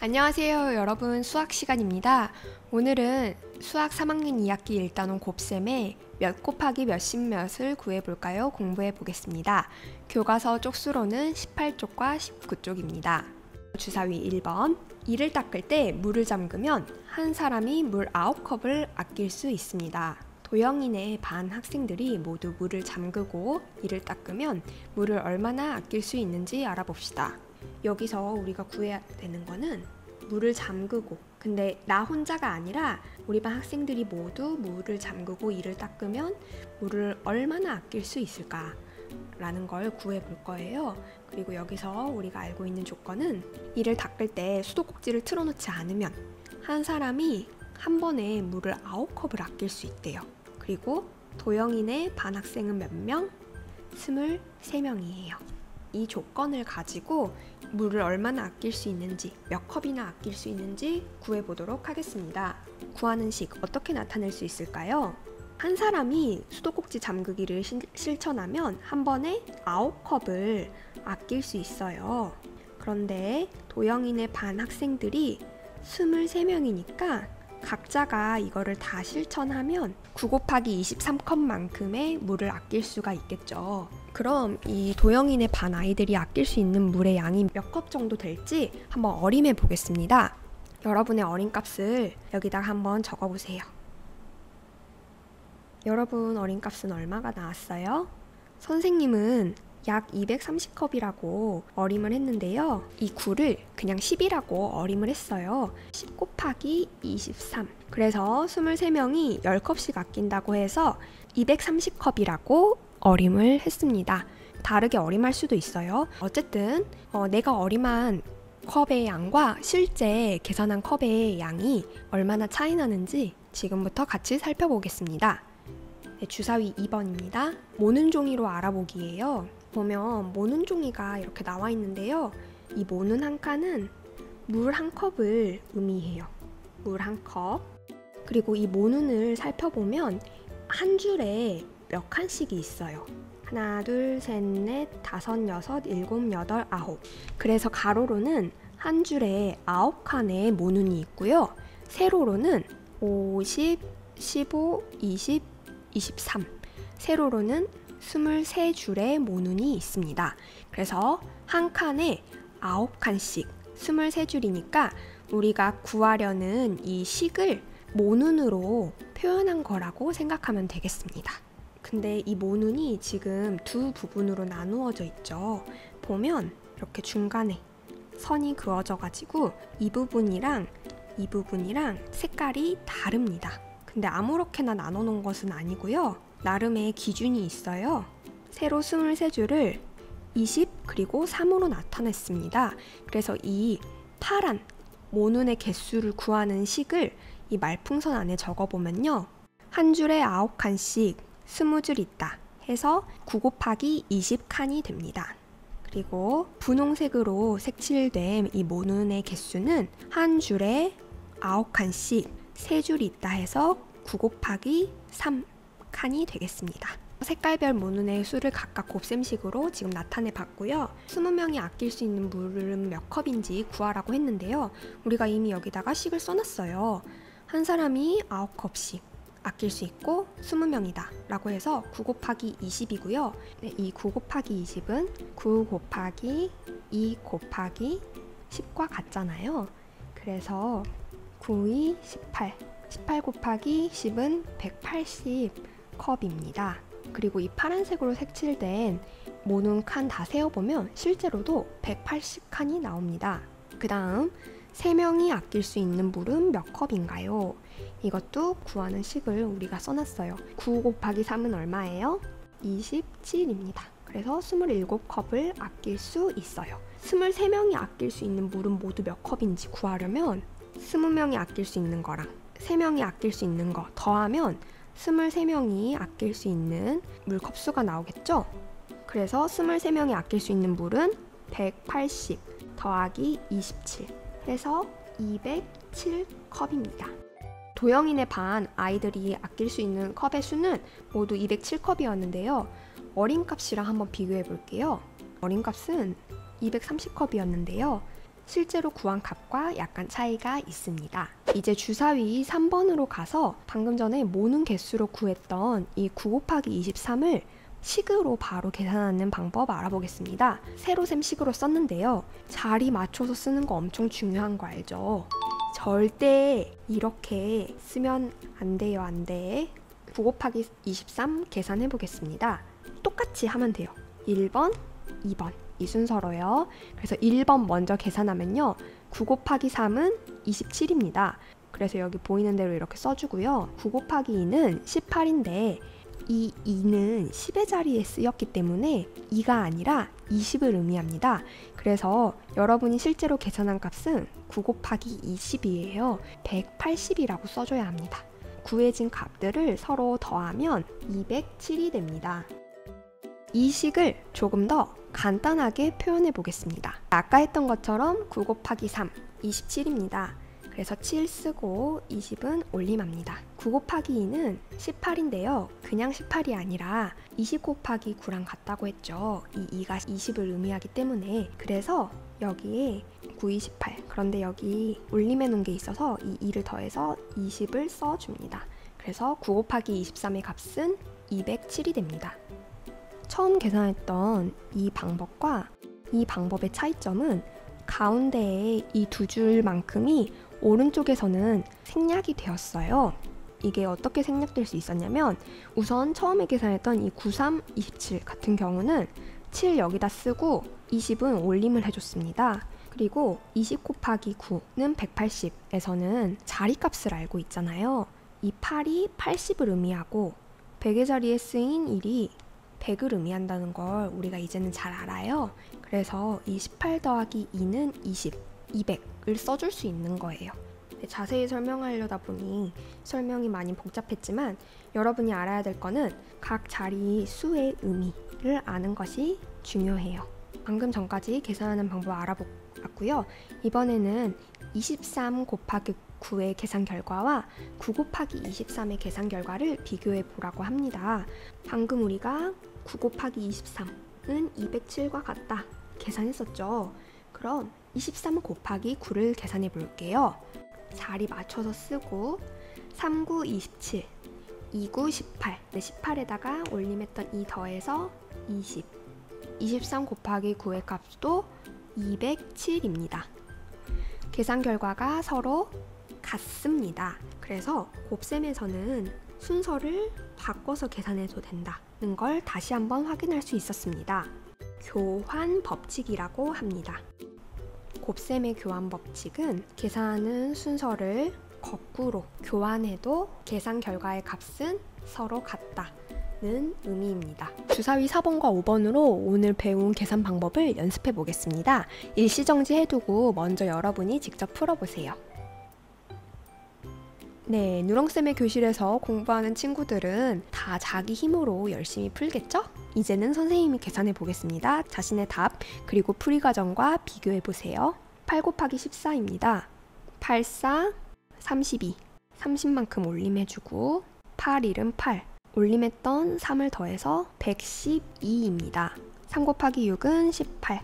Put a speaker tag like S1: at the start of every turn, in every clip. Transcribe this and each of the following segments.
S1: 안녕하세요 여러분, 수학 시간입니다. 오늘은 수학 3학년 2학기 1단원 곱셈의 몇 곱하기 몇십 몇을 구해볼까요? 공부해보겠습니다. 교과서 쪽수로는 18쪽과 19쪽입니다. 주사위 1번, 이를 닦을 때 물을 잠그면 한 사람이 물 9컵을 아낄 수 있습니다. 도형인의 반 학생들이 모두 물을 잠그고 이를 닦으면 물을 얼마나 아낄 수 있는지 알아봅시다. 여기서 우리가 구해야 되는 거는 물을 잠그고, 근데 나 혼자가 아니라 우리 반 학생들이 모두 물을 잠그고 이를 닦으면 물을 얼마나 아낄 수 있을까 라는 걸 구해 볼 거예요. 그리고 여기서 우리가 알고 있는 조건은 이를 닦을 때 수도꼭지를 틀어놓지 않으면 한 사람이 한 번에 물을 9컵을 아낄 수 있대요. 그리고 도형인의 반 학생은 몇 명? 23명이에요. 이 조건을 가지고 물을 얼마나 아낄 수 있는지, 몇 컵이나 아낄 수 있는지 구해보도록 하겠습니다. 구하는 식 어떻게 나타낼 수 있을까요? 한 사람이 수도꼭지 잠그기를 실천하면 한 번에 9컵을 아낄 수 있어요. 그런데 도형인의 반 학생들이 23명이니까 각자가 이거를 다 실천하면 9 곱하기 23컵만큼의 물을 아낄 수가 있겠죠. 그럼 이 도형인의 반 아이들이 아낄 수 있는 물의 양이 몇 컵 정도 될지 한번 어림해 보겠습니다. 여러분의 어림값을 여기다가 한번 적어보세요. 여러분 어림값은 얼마가 나왔어요? 선생님은 약 230컵이라고 어림을 했는데요. 이 9를 그냥 10이라고 어림을 했어요. 10 곱하기 23. 그래서 23명이 10컵씩 아낀다고 해서 230컵이라고 어림을 했습니다. 다르게 어림할 수도 있어요. 어쨌든 내가 어림한 컵의 양과 실제 계산한 컵의 양이 얼마나 차이 나는지 지금부터 같이 살펴보겠습니다. 네, 주사위 2번입니다. 모는 종이로 알아보기예요. 보면 모는 종이가 이렇게 나와 있는데요. 이 모는 한 칸은 물 한 컵을 의미해요. 물 한 컵. 그리고 이 모눈을 살펴보면 한 줄에 몇 칸씩이 있어요. 하나, 둘, 셋, 넷, 다섯, 여섯, 일곱, 여덟, 아홉. 그래서 가로로는 한 줄에 9칸의 모눈이 있고요. 세로로는 50, 15, 20, 23. 세로로는 23줄의 모눈이 있습니다. 그래서 한 칸에 9칸씩 23줄이니까 우리가 구하려는 이 식을 모눈으로 표현한 거라고 생각하면 되겠습니다. 근데 이 모눈이 지금 두 부분으로 나누어져 있죠. 보면 이렇게 중간에 선이 그어져 가지고 이 부분이랑 이 부분이랑 색깔이 다릅니다. 근데 아무렇게나 나눠 놓은 것은 아니고요. 나름의 기준이 있어요. 세로 23줄을 20 그리고 3으로 나타냈습니다. 그래서 이 파란 모눈의 개수를 구하는 식을 이 말풍선 안에 적어보면요. 한 줄에 9칸씩 20줄 있다 해서 9 곱하기 20칸이 됩니다. 그리고 분홍색으로 색칠된 이 모눈의 개수는 한 줄에 9칸씩 3줄 있다 해서 9 곱하기 3칸이 되겠습니다. 색깔별 모눈의 수를 각각 곱셈식으로 지금 나타내 봤고요. 20명이 아낄 수 있는 물은 몇 컵인지 구하라고 했는데요. 우리가 이미 여기다가 식을 써놨어요. 한 사람이 9컵씩 아낄 수 있고 20명이다 라고 해서 9 곱하기 20이고요. 네, 이 9 곱하기 20은 9 곱하기 2 곱하기 10과 같잖아요. 그래서 9, 2, 18. 18 곱하기 10은 180컵입니다. 그리고 이 파란색으로 색칠된 모눈 칸 다 세어보면 실제로도 180칸이 나옵니다. 그 다음 3명이 아낄 수 있는 물은 몇 컵인가요? 이것도 구하는 식을 우리가 써놨어요. 9 곱하기 3은 얼마예요? 27입니다. 그래서 27컵을 아낄 수 있어요. 23명이 아낄 수 있는 물은 모두 몇 컵인지 구하려면 20명이 아낄 수 있는 거랑 3명이 아낄 수 있는 거 더하면 23명이 아낄 수 있는 물 컵수가 나오겠죠? 그래서 23명이 아낄 수 있는 물은 180 더하기 27 해서 207컵입니다. 도형인의 반 아이들이 아낄 수 있는 컵의 수는 모두 207컵이었는데요. 어림값이랑 한번 비교해 볼게요. 어림값은 230컵이었는데요. 실제로 구한 값과 약간 차이가 있습니다. 이제 주사위 3번으로 가서 방금 전에 모는 개수로 구했던 이 9 곱하기 23을 식으로 바로 계산하는 방법 알아보겠습니다. 세로셈 식으로 썼는데요. 자리 맞춰서 쓰는 거 엄청 중요한 거 알죠? 절대 이렇게 쓰면 안 돼요, 안 돼. 9 곱하기 23 계산해 보겠습니다. 똑같이 하면 돼요. 1번, 2번 이 순서로요. 그래서 1번 먼저 계산하면요. 9 곱하기 3은 27입니다. 그래서 여기 보이는 대로 이렇게 써주고요. 9 곱하기 2는 18인데 이 2는 10의 자리에 쓰였기 때문에 2가 아니라 20을 의미합니다. 그래서 여러분이 실제로 계산한 값은 9 곱하기 20이에요. 180이라고 써줘야 합니다. 구해진 값들을 서로 더하면 207이 됩니다. 이 식을 조금 더 간단하게 표현해 보겠습니다. 아까 했던 것처럼 9 곱하기 3, 27입니다. 그래서 7 쓰고 20은 올림합니다. 9 곱하기 2는 18인데요. 그냥 18이 아니라 20 곱하기 9랑 같다고 했죠. 이 2가 20을 의미하기 때문에. 그래서 여기에 9, 28. 그런데 여기 올림해 놓은 게 있어서 이 2를 더해서 20을 써줍니다. 그래서 9 곱하기 23의 값은 207이 됩니다. 처음 계산했던 이 방법과 이 방법의 차이점은 가운데에 이 두 줄만큼이 오른쪽에서는 생략이 되었어요. 이게 어떻게 생략될 수 있었냐면 우선 처음에 계산했던 이 93, 27 같은 경우는 7 여기다 쓰고 20은 올림을 해줬습니다. 그리고 20 곱하기 9는 180에서는 자리값을 알고 있잖아요. 이 8이 80을 의미하고 100의 자리에 쓰인 1이 100을 의미한다는 걸 우리가 이제는 잘 알아요. 그래서 이 18 더하기 2는 20, 200을 써줄 수 있는 거예요. 자세히 설명하려다 보니 설명이 많이 복잡했지만 여러분이 알아야 될 거는 각 자리 수의 의미를 아는 것이 중요해요. 방금 전까지 계산하는 방법 알아봤고요. 이번에는 23 곱하기 9의 계산 결과와 9 곱하기 23의 계산 결과를 비교해 보라고 합니다. 방금 우리가 9 곱하기 23은 207과 같다 계산했었죠. 그럼 23 곱하기 9를 계산해 볼게요. 자리 맞춰서 쓰고 3, 9, 27, 2, 9, 18 18에다가 올림했던 2 더해서 20 23 곱하기 9의 값도 207입니다. 계산 결과가 서로 같습니다. 그래서 곱셈에서는 순서를 바꿔서 계산해도 된다는 걸 다시 한번 확인할 수 있었습니다. 교환 법칙이라고 합니다. 곱셈의 교환 법칙은 계산하는 순서를 거꾸로 교환해도 계산 결과의 값은 서로 같다는 의미입니다. 주사위 4번과 5번으로 오늘 배운 계산 방법을 연습해 보겠습니다. 일시정지 해두고 먼저 여러분이 직접 풀어보세요. 네, 누렁쌤의 교실에서 공부하는 친구들은 다 자기 힘으로 열심히 풀겠죠? 이제는 선생님이 계산해 보겠습니다. 자신의 답, 그리고 풀이 과정과 비교해 보세요. 8 곱하기 14입니다. 8, 4, 32. 30만큼 올림해주고 8, 1은 8. 올림했던 3을 더해서 112입니다. 3 곱하기 6은 18.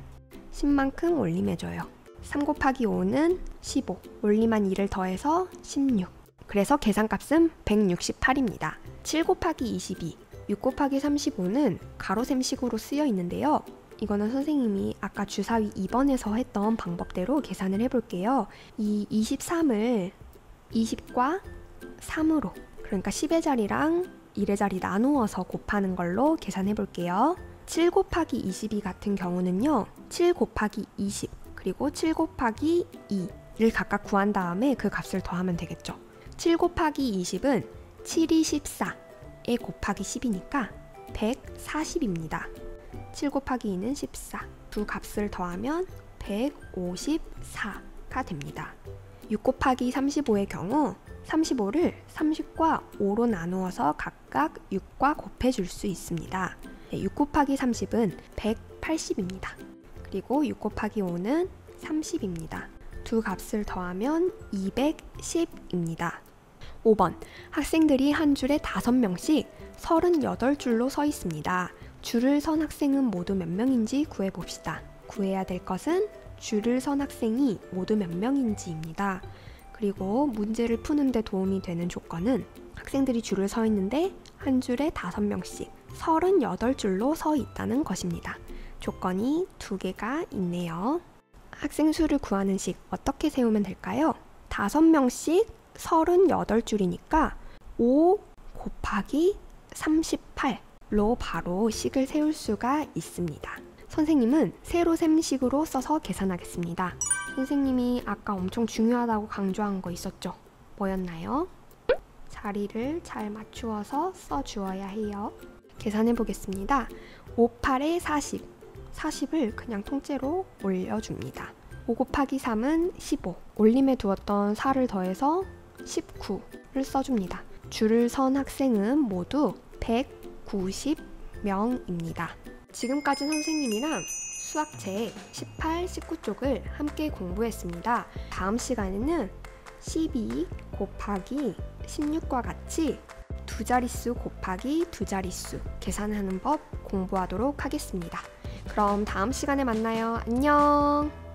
S1: 10만큼 올림해줘요. 3 곱하기 5는 15. 올림한 2를 더해서 16. 그래서 계산값은 168입니다. 7 곱하기 22, 6 곱하기 35는 가로셈식으로 쓰여 있는데요. 이거는 선생님이 아까 주사위 2번에서 했던 방법대로 계산을 해볼게요. 이 23을 20과 3으로, 그러니까 10의 자리랑 1의 자리 나누어서 곱하는 걸로 계산해 볼게요. 7 곱하기 22 같은 경우는요. 7 곱하기 20, 그리고 7 곱하기 2를 각각 구한 다음에 그 값을 더하면 되겠죠. 7 곱하기 20은 7이 14에 곱하기 10이니까 140입니다. 7 곱하기 2는 14. 두 값을 더하면 154가 됩니다. 6 곱하기 35의 경우 35를 30과 5로 나누어서 각각 6과 곱해줄 수 있습니다. 6 곱하기 30은 180입니다. 그리고 6 곱하기 5는 30입니다. 두 값을 더하면 210입니다. 5번, 학생들이 한 줄에 5명씩 38줄로 서 있습니다. 줄을 선 학생은 모두 몇 명인지 구해봅시다. 구해야 될 것은 줄을 선 학생이 모두 몇 명인지입니다. 그리고 문제를 푸는데 도움이 되는 조건은 학생들이 줄을 서 있는데 한 줄에 5명씩 38줄로 서 있다는 것입니다. 조건이 2개가 있네요. 학생 수를 구하는 식 어떻게 세우면 될까요? 5명씩 38줄이니까 5 곱하기 38로 바로 식을 세울 수가 있습니다. 선생님은 세로셈 식으로 써서 계산하겠습니다. 선생님이 아까 엄청 중요하다고 강조한 거 있었죠? 뭐였나요? 자리를 잘 맞추어서 써주어야 해요. 계산해 보겠습니다. 5, 8에 40. 40을 그냥 통째로 올려줍니다. 5 곱하기 3은 15. 올림에 두었던 4를 더해서 19를 써줍니다. 줄을 선 학생은 모두 190명입니다. 지금까지 선생님이랑 수학책 18, 19쪽을 함께 공부했습니다. 다음 시간에는 12 곱하기 16과 같이 두 자릿수 곱하기 두 자릿수 계산하는 법 공부하도록 하겠습니다. 그럼 다음 시간에 만나요. 안녕!